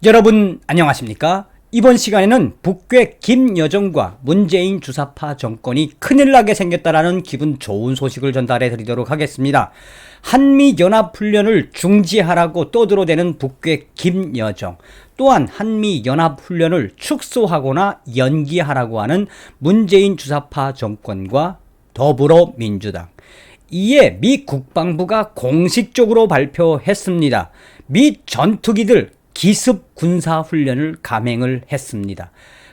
여러분 안녕하십니까? 이번 시간에는 북괴 김여정과 문재인 주사파 정권이 큰일 나게 생겼다라는 기분 좋은 소식을 전달해 드리도록 하겠습니다. 한미연합훈련을 중지하라고 떠들어대는 북괴 김여정, 또한 한미연합훈련을 축소하거나 연기하라고 하는 문재인 주사파 정권과 더불어민주당, 이에 미 국방부가 공식적으로 발표했습니다. 미 전투기들 기습 군사훈련을 감행을 했습니다.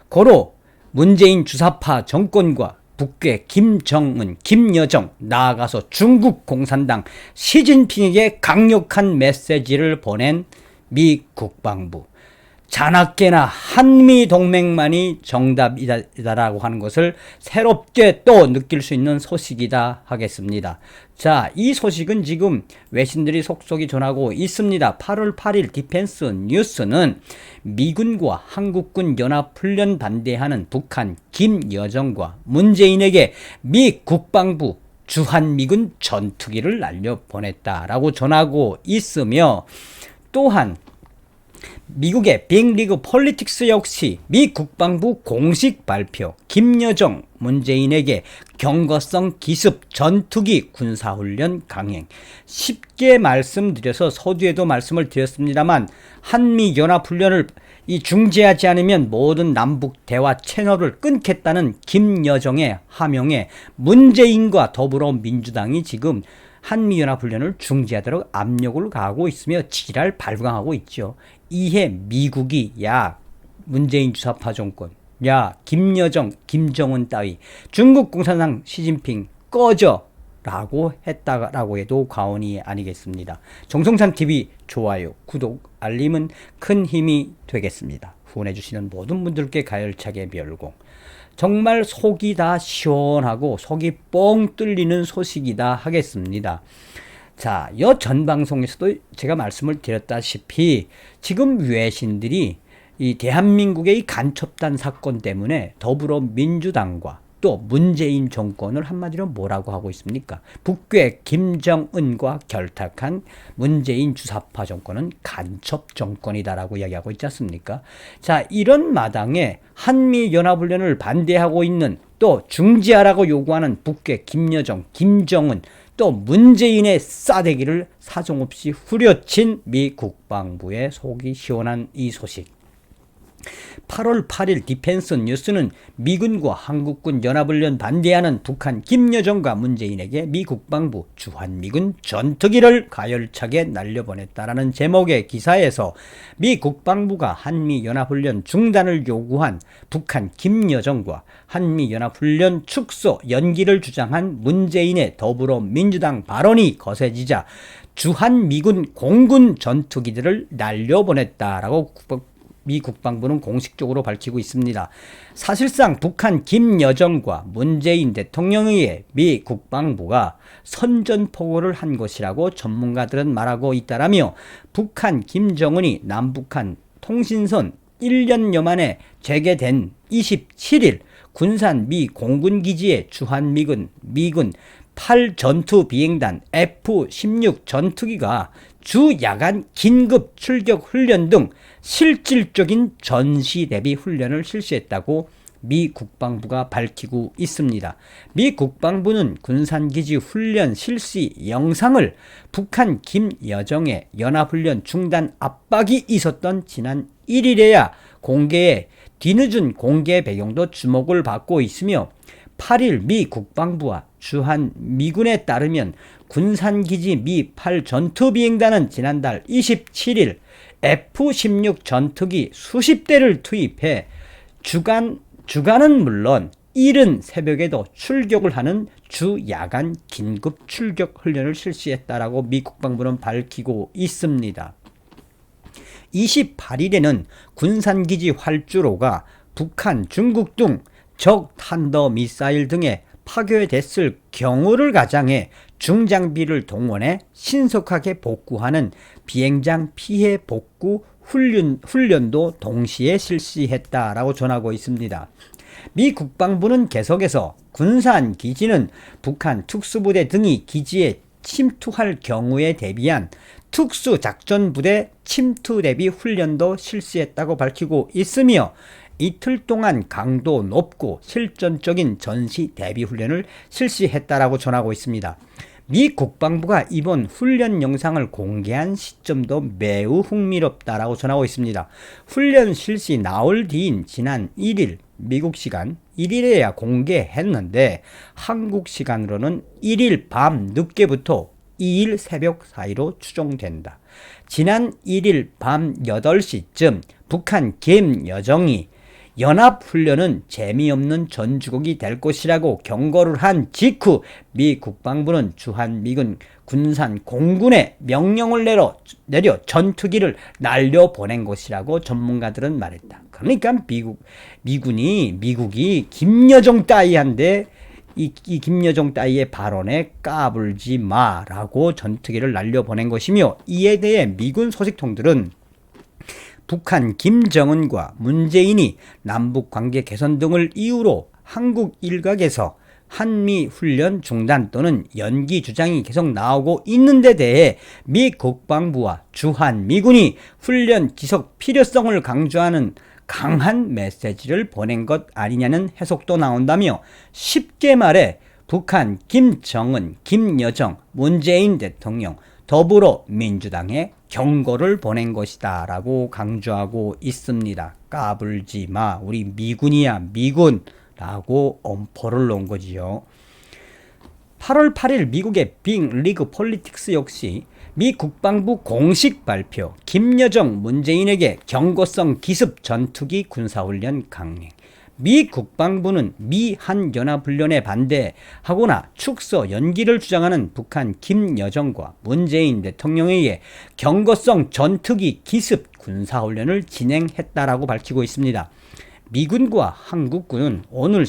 고로 문재인 주사파 정권과 북괴 김정은, 김여정, 나아가서 중국 공산당 시진핑에게 강력한 메시지를 보낸 미 국방부. 자나깨나 한미동맹만이 정답이다라고 하는 것을 새롭게 또 느낄 수 있는 소식이다 하겠습니다. 자, 이 소식은 지금 외신들이 속속이 전하고 있습니다. 8월 8일 디펜스 뉴스는 미군과 한국군 연합훈련 반대하는 북한 김여정과 문재인에게 미 국방부 주한미군 전투기를 날려보냈다라고 전하고 있으며, 또한 미국의 빅리그 폴리틱스 역시 미 국방부 공식 발표, 김여정, 문재인에게 경거성 기습 전투기 군사훈련 강행. 쉽게 말씀드려서 서두에도 말씀을 드렸습니다만, 한미연합훈련을 중지하지 않으면 모든 남북 대화 채널을 끊겠다는 김여정의 하명에 문재인과 더불어민주당이 지금 한미연합훈련을 중지하도록 압력을 가하고 있으며 지랄 발광하고 있죠. 이에 미국이 야 문재인 주사파 정권, 야 김여정, 김정은 따위 중국 공산당 시진핑 꺼져 라고 했다라고 해도 과언이 아니겠습니다. 정성찬TV 좋아요, 구독, 알림은 큰 힘이 되겠습니다. 후원해주시는 모든 분들께 가열차게 멸공. 정말 속이 다 시원하고 속이 뻥 뚫리는 소식이다 하겠습니다. 자, 전 방송에서도 제가 말씀을 드렸다시피 지금 외신들이 이 대한민국의 이 간첩단 사건 때문에 더불어민주당과 또 문재인 정권을 한마디로 뭐라고 하고 있습니까? 북괴 김정은과 결탁한 문재인 주사파 정권은 간첩 정권이다라고 이야기하고 있지 않습니까? 자, 이런 마당에 한미연합훈련을 반대하고 있는, 또 중지하라고 요구하는 북괴 김여정, 김정은, 또 문재인의 싸대기를 사정없이 후려친 미 국방부의 속이 시원한 이 소식. 8월 8일 디펜스 뉴스는 미군과 한국군 연합훈련 반대하는 북한 김여정과 문재인에게 미 국방부 주한미군 전투기를 가열차게 날려보냈다라는 제목의 기사에서 미 국방부가 한미연합훈련 중단을 요구한 북한 김여정과 한미연합훈련 축소 연기를 주장한 문재인의 더불어민주당 발언이 거세지자 주한미군 공군 전투기들을 날려보냈다라고 미 국방부는 공식적으로 밝히고 있습니다. 사실상 북한 김여정과 문재인 대통령에 의해 미 국방부가 선전포고를 한 것이라고 전문가들은 말하고 있다라며, 북한 김정은이 남북한 통신선 1년여 만에 재개된 27일 군산 미 공군기지의 주한미군, 미군 8전투 비행단 F-16 전투기가 주 야간 긴급 출격 훈련 등 실질적인 전시 대비 훈련을 실시했다고 미 국방부가 밝히고 있습니다. 미 국방부는 군산기지 훈련 실시 영상을 북한 김여정의 연합훈련 중단 압박이 있었던 지난 1일에야 공개해 뒤늦은 공개 배경도 주목을 받고 있으며, 8일 미 국방부와 주한미군에 따르면 군산기지 미 8전투비행단은 지난달 27일 F-16 전투기 수십 대를 투입해 주간은 물론 이른 새벽에도 출격을 하는 주 야간 긴급 출격 훈련을 실시했다라고 미 국방부는 밝히고 있습니다. 28일에는 군산기지 활주로가 북한, 중국 등 적 탄도미사일 등에 파괴됐을 경우를 가장해 중장비를 동원해 신속하게 복구하는 비행장 피해 복구 훈련도 동시에 실시했다라고 전하고 있습니다. 미 국방부는 계속해서 군산 기지는 북한 특수부대 등이 기지에 침투할 경우에 대비한 특수작전부대 침투 대비 훈련도 실시했다고 밝히고 있으며 이틀 동안 강도 높고 실전적인 전시 대비 훈련을 실시했다라고 전하고 있습니다. 미 국방부가 이번 훈련 영상을 공개한 시점도 매우 흥미롭다라고 전하고 있습니다. 훈련 실시 나흘 뒤인 지난 1일 미국 시간 1일에야 공개했는데 한국 시간으로는 1일 밤 늦게부터 2일 새벽 사이로 추정된다. 지난 1일 밤 8시쯤 북한 김여정이 연합훈련은 재미없는 전주곡이 될 것이라고 경고를 한 직후 미 국방부는 주한미군 군산 공군에 명령을 내려 전투기를 날려보낸 것이라고 전문가들은 말했다. 그러니까 미국이 김여정 따위한데 이 김여정 따위의 발언에 까불지 마라고 전투기를 날려보낸 것이며, 이에 대해 미군 소식통들은 북한 김정은과 문재인이 남북관계 개선 등을 이유로 한국 일각에서 한미 훈련 중단 또는 연기 주장이 계속 나오고 있는 데 대해 미 국방부와 주한미군이 훈련 지속 필요성을 강조하는 강한 메시지를 보낸 것 아니냐는 해석도 나온다며, 쉽게 말해 북한 김정은, 김여정, 문재인 대통령, 더불어민주당에 경고를 보낸 것이다 라고 강조하고 있습니다. 까불지 마, 우리 미군이야 미군 라고 엄포를 놓은 거지요. 8월 8일 미국의 빅 리그 폴리틱스 역시 미 국방부 공식 발표, 김여정, 문재인에게 경고성 기습 전투기 군사훈련 강행. 미 국방부는 미한 연합훈련에 반대하거나 축소 연기를 주장하는 북한 김여정과 문재인 대통령에게 경고성 전투기 기습 군사훈련을 진행했다라고 밝히고 있습니다. 미군과 한국군은 오늘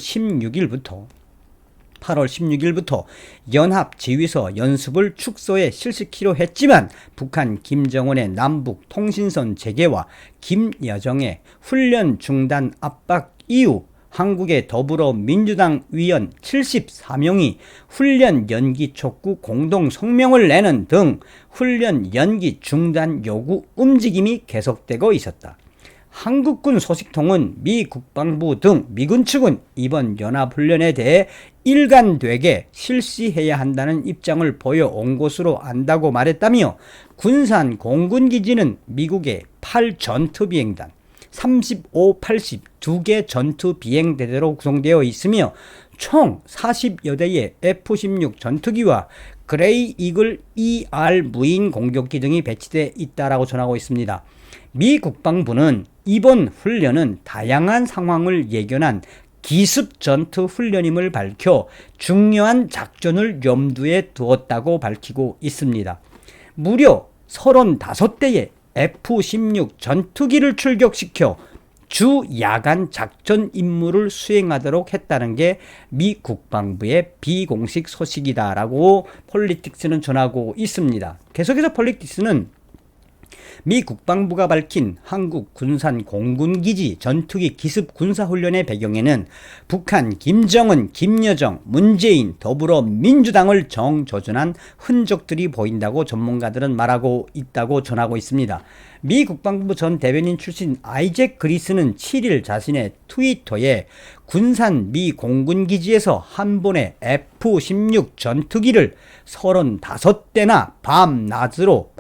8월 16일부터 연합지휘소 연습을 축소해 실시키로 했지만, 북한 김정은의 남북 통신선 재개와 김여정의 훈련 중단 압박 이후 한국의 더불어민주당 위원 74명이 훈련 연기 촉구 공동 성명을 내는 등 훈련 연기 중단 요구 움직임이 계속되고 있었다. 한국군 소식통은 미 국방부 등 미군 측은 이번 연합훈련에 대해 일관되게 실시해야 한다는 입장을 보여온 것으로 안다고 말했다며, 군산 공군기지는 미국의 8전투비행단, 35, 80 2개 전투비행대대로 구성되어 있으며 총 40여 대의 F-16 전투기와 그레이 이글 ER 무인 공격기 등이 배치되어 있다고 전하고 있습니다. 미 국방부는 이번 훈련은 다양한 상황을 예견한 기습 전투 훈련임을 밝혀 중요한 작전을 염두에 두었다고 밝히고 있습니다. 무려 35대의 F-16 전투기를 출격시켜 주 야간 작전 임무를 수행하도록 했다는 게 미 국방부의 비공식 소식이다라고 폴리틱스는 전하고 있습니다. 계속해서 폴리틱스는 미 국방부가 밝힌 한국 군산 공군기지 전투기 기습 군사훈련의 배경에는 북한 김정은, 김여정, 문재인, 더불어민주당을 정조준한 흔적들이 보인다고 전문가들은 말하고 있다고 전하고 있습니다. 미 국방부 전 대변인 출신 아이잭 그리스는 7일 자신의 트위터에 군산 미 공군기지에서 한 번에 F-16 전투기를 35대나 밤낮으로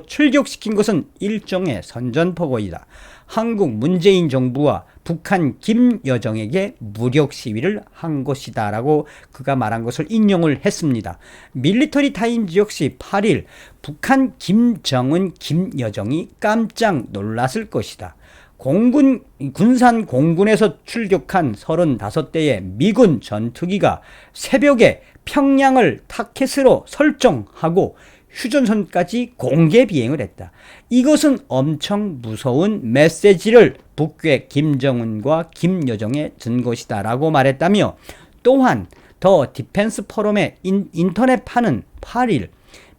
출격시킨 것은 일종의 선전포고이다. 한국 문재인 정부와 북한 김여정에게 무력 시위를 한 것이다 라고 그가 말한 것을 인용을 했습니다. 밀리터리 타임즈 역시 8일 북한 김정은, 김여정이 깜짝 놀랐을 것이다. 군산 공군에서 출격한 35대의 미군 전투기가 새벽에 평양을 타켓으로 설정하고 휴전선까지 공개 비행을 했다. 이것은 엄청 무서운 메시지를 북괴 김정은과 김여정에 준 것이다 라고 말했다며, 또한 더 디펜스 포럼의 인터넷판은 8일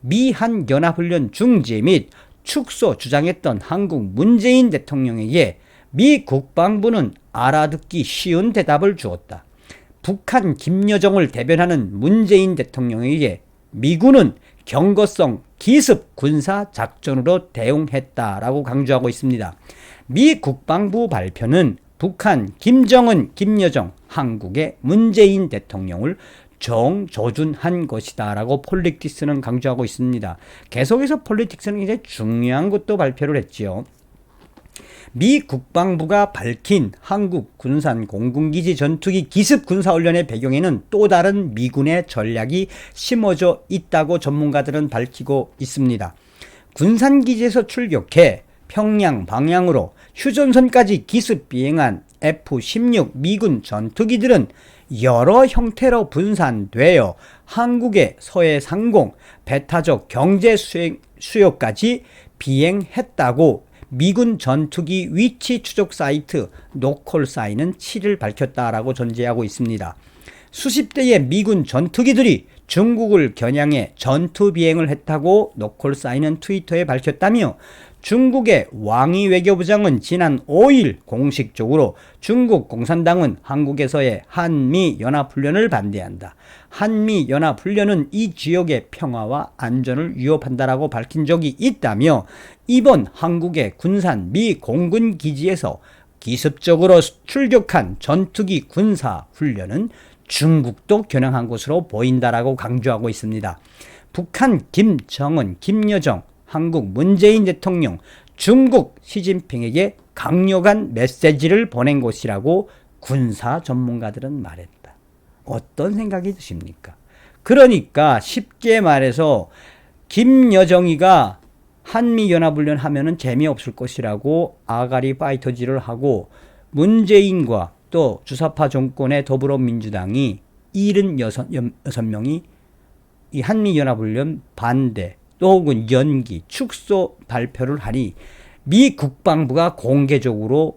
미한 연합훈련 중지 및 축소 주장했던 한국 문재인 대통령에게 미 국방부는 알아듣기 쉬운 대답을 주었다. 북한 김여정을 대변하는 문재인 대통령에게 미군은 경고성 기습 군사 작전으로 대응했다라고 강조하고 있습니다. 미 국방부 발표는 북한 김정은, 김여정, 한국의 문재인 대통령을 정조준한 것이다 라고 폴리틱스는 강조하고 있습니다. 계속해서 폴리틱스는 굉장히 중요한 것도 발표를 했지요. 미 국방부가 밝힌 한국 군산 공군기지 전투기 기습 군사훈련의 배경에는 또 다른 미군의 전략이 심어져 있다고 전문가들은 밝히고 있습니다. 군산기지에서 출격해 평양 방향으로 휴전선까지 기습 비행한 F-16 미군 전투기들은 여러 형태로 분산되어 한국의 서해 상공, 배타적 경제 수요까지 비행했다고 미군 전투기 위치 추적 사이트 노콜사인은 7일 밝혔다라고 전제하고 있습니다. 수십 대의 미군 전투기들이 중국을 겨냥해 전투 비행을 했다고 노콜사인은 트위터에 밝혔다며 중국의 왕이 외교부장은 지난 5일 공식적으로 중국 공산당은 한국에서의 한미연합훈련을 반대한다. 한미연합훈련은 이 지역의 평화와 안전을 위협한다라고 밝힌 적이 있다며 이번 한국의 군산 미 공군기지에서 기습적으로 출격한 전투기 군사훈련은 중국도 겨냥한 것으로 보인다라고 강조하고 있습니다. 북한 김정은, 김여정, 한국 문재인 대통령, 중국 시진핑에게 강력한 메시지를 보낸 것이라고 군사 전문가들은 말했다. 어떤 생각이 드십니까? 그러니까 쉽게 말해서 김여정이가 한미연합훈련 하면은 재미없을 것이라고 아가리 파이터질을 하고 문재인과 또 주사파 정권의 더불어민주당이 76명이 이 한미연합훈련 반대 또 혹은 연기, 축소 발표를 하니 미 국방부가 공개적으로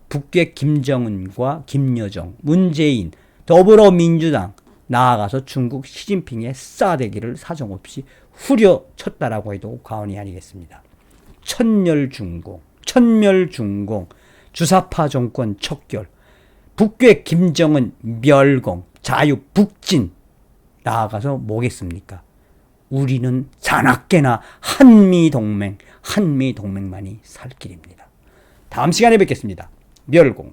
북괴 김정은과 김여정, 문재인, 더불어민주당 나아가서 중국 시진핑의 싸대기를 사정없이 후려쳤다라고 해도 과언이 아니겠습니다. 천멸중공, 주사파 정권 척결, 북괴 김정은 멸공, 자유북진 나아가서 뭐겠습니까? 우리는 사납게나 한미동맹만이 살 길입니다. 다음 시간에 뵙겠습니다. 멸공.